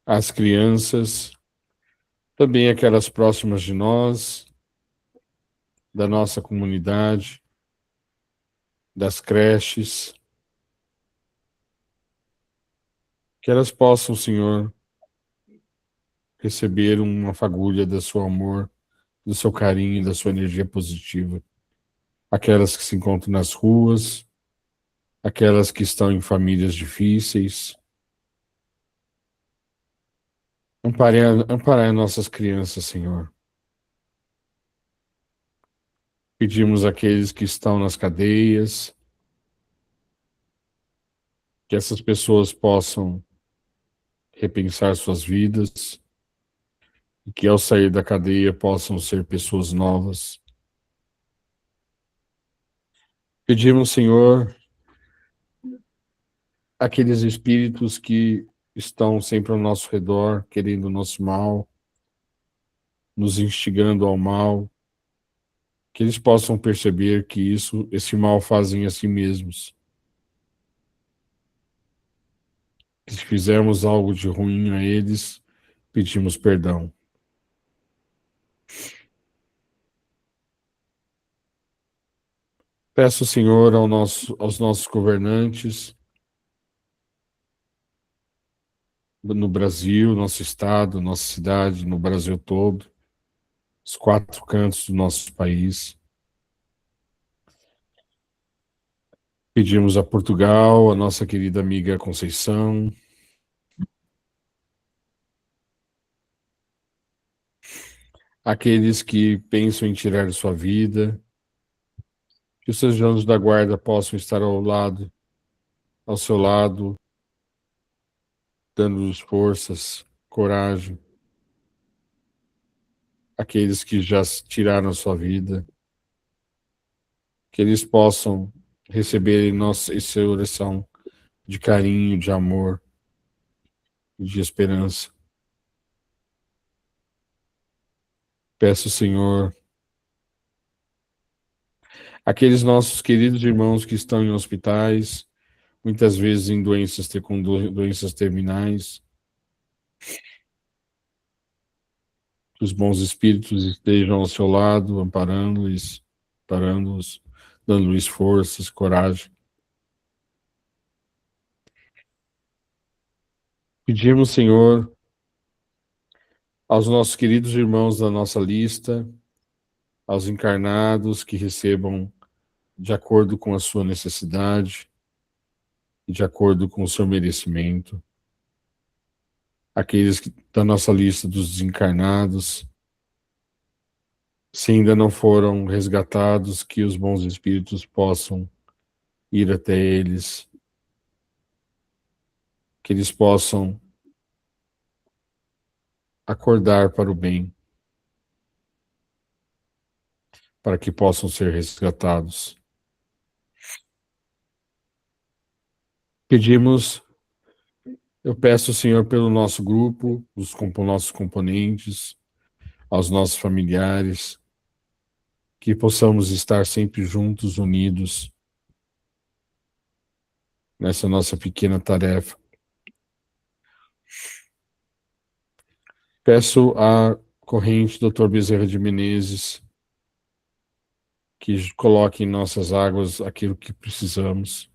às crianças, também aquelas próximas de nós, da nossa comunidade, das creches, que elas possam, Senhor, receber uma fagulha do seu amor, do seu carinho, da sua energia positiva. Aquelas que se encontram nas ruas, aquelas que estão em famílias difíceis. Amparai nossas crianças, Senhor. Pedimos àqueles que estão nas cadeias, que essas pessoas possam repensar suas vidas e que ao sair da cadeia possam ser pessoas novas. Pedimos, Senhor, aqueles espíritos que estão sempre ao nosso redor, querendo o nosso mal, nos instigando ao mal, que eles possam perceber que esse mal fazem a si mesmos. Que se fizermos algo de ruim a eles, pedimos perdão. Peço, Senhor, aos nossos governantes no Brasil, nosso estado, nossa cidade, no Brasil todo, os 4 cantos do nosso país. Pedimos a Portugal, a nossa querida amiga Conceição, aqueles que pensam em tirar sua vida, Que os seus anjos da guarda possam estar ao seu lado, dando-lhes forças, coragem. Aqueles que já tiraram a sua vida, que eles possam receber essa oração de carinho, de amor, de esperança. Peço, Senhor, aqueles nossos queridos irmãos que estão em hospitais, muitas vezes em com doenças terminais, que os bons espíritos estejam ao seu lado, amparando-os, dando-lhes forças, coragem. Pedimos, Senhor, aos nossos queridos irmãos da nossa lista, aos encarnados que recebam de acordo com a sua necessidade e de acordo com o seu merecimento. Aqueles da nossa lista dos desencarnados, se ainda não foram resgatados, que os bons espíritos possam ir até eles, que eles possam acordar para o bem, para que possam ser resgatados. Eu peço, Senhor, pelo nosso grupo, os nossos componentes, aos nossos familiares, que possamos estar sempre juntos, unidos, nessa nossa pequena tarefa. Peço à corrente Dr. Bezerra de Menezes que coloque em nossas águas aquilo que precisamos.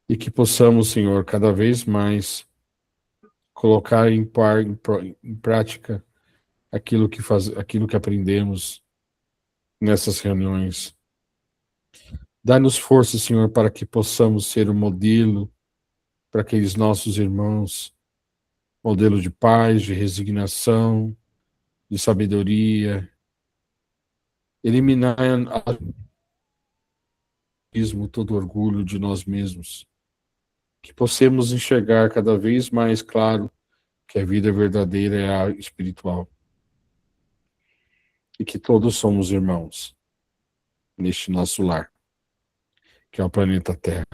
E que possamos, Senhor, cada vez mais colocar em prática aquilo que aprendemos nessas reuniões. Dá-nos força, Senhor, para que possamos ser um modelo para aqueles nossos irmãos, modelo de paz, de resignação, de sabedoria, eliminar todo orgulho de nós mesmos, que possamos enxergar cada vez mais claro que a vida verdadeira é a espiritual e que todos somos irmãos neste nosso lar, que é o planeta Terra.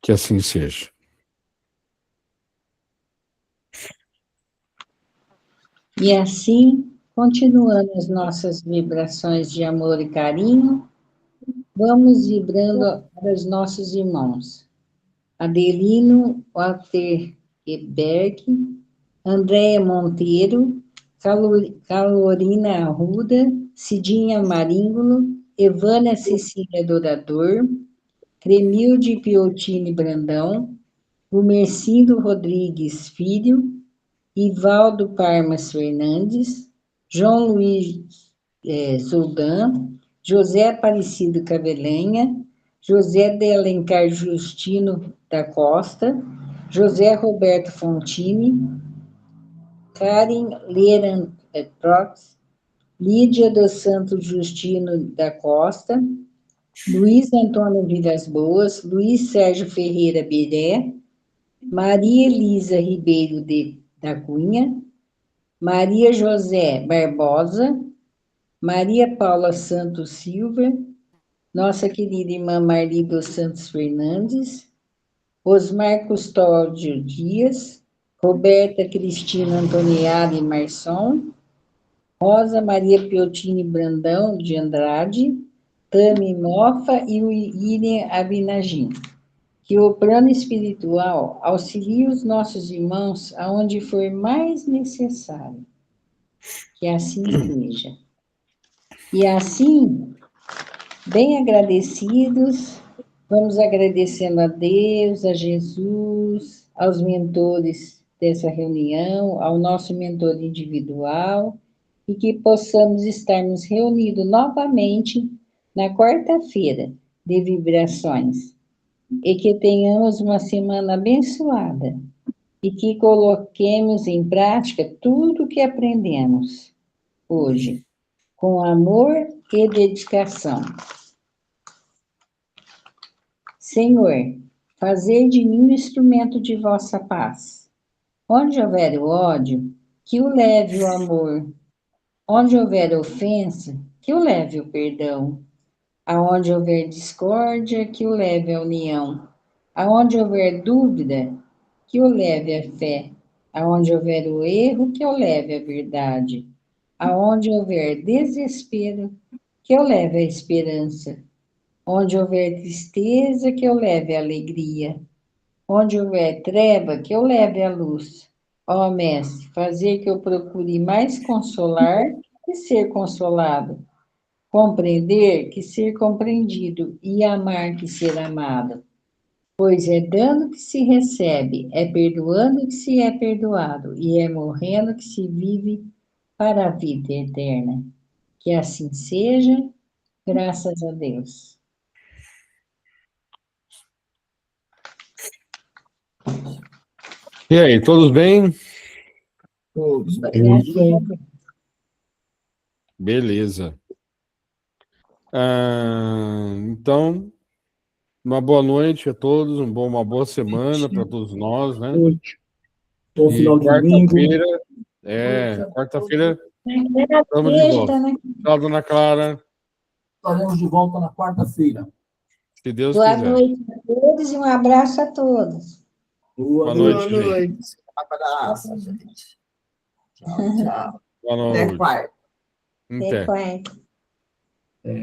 Que assim seja. E assim, continuando as nossas vibrações de amor e carinho, vamos vibrando para os nossos irmãos. Adelino Walterberg, Andréia Monteiro, Carolina Arruda, Cidinha Maríngulo, Evânia Cecília Dourador, Cremilde Piotini Brandão, Gumercindo Rodrigues Filho, Ivaldo Parmas Fernandes, João Luiz Zoldan, José Aparecido Cabelenha, José de Alencar Justino da Costa, José Roberto Fontini, Karen Leran Prox, Lídia dos Santos Justino da Costa, Luiz Antônio Vilas Boas, Luiz Sérgio Ferreira Biré, Maria Elisa Ribeiro da Cunha, Maria José Barbosa, Maria Paula Santos Silva, nossa querida irmã Marli dos Santos Fernandes, Osmar Custódio Dias, Roberta Cristina Antoniari Marçom, Rosa Maria Piotini Brandão de Andrade, Tami Mofa e o Irene Abinagim. Que o plano espiritual auxilie os nossos irmãos aonde for mais necessário. Que assim seja. E assim, bem agradecidos, vamos agradecendo a Deus, a Jesus, aos mentores dessa reunião, ao nosso mentor individual, e que possamos estarmos reunidos novamente na quarta-feira de vibrações. E que tenhamos uma semana abençoada. e que coloquemos em prática tudo o que aprendemos hoje, com amor e dedicação. Senhor, fazei de mim um instrumento de vossa paz. Onde houver o ódio, que o leve o amor. Onde houver ofensa, que o leve o perdão. Aonde houver discórdia, que o leve a união. Aonde houver dúvida, que o leve a fé. Aonde houver o erro, que o leve a verdade. Aonde houver desespero, que eu leve a esperança. Onde houver tristeza, que eu leve a alegria. Onde houver treva, que eu leve a luz. Ó Mestre, fazer que eu procure mais consolar que ser consolado. Compreender que ser compreendido e amar que ser amado. Pois é dando que se recebe, é perdoando que se é perdoado, e é morrendo que se vive para a vida eterna. Que assim seja, graças a Deus. E aí, todos bem? Todos. Graças a Deus. Beleza. Então, uma boa noite a todos, uma boa semana para todos nós, né? Noite. Bom E final de domingo. quarta-feira estamos de Beijo, volta. dona. Tchau, dona Clara, Estaremos de volta na quarta-feira. se Deus Boa quiser. noite a todos e um abraço a todos. Boa noite, Boa gente. noite. Abraço, gente. Tchau, tchau. Boa Até noite. quarta. Até. Até quarta. É...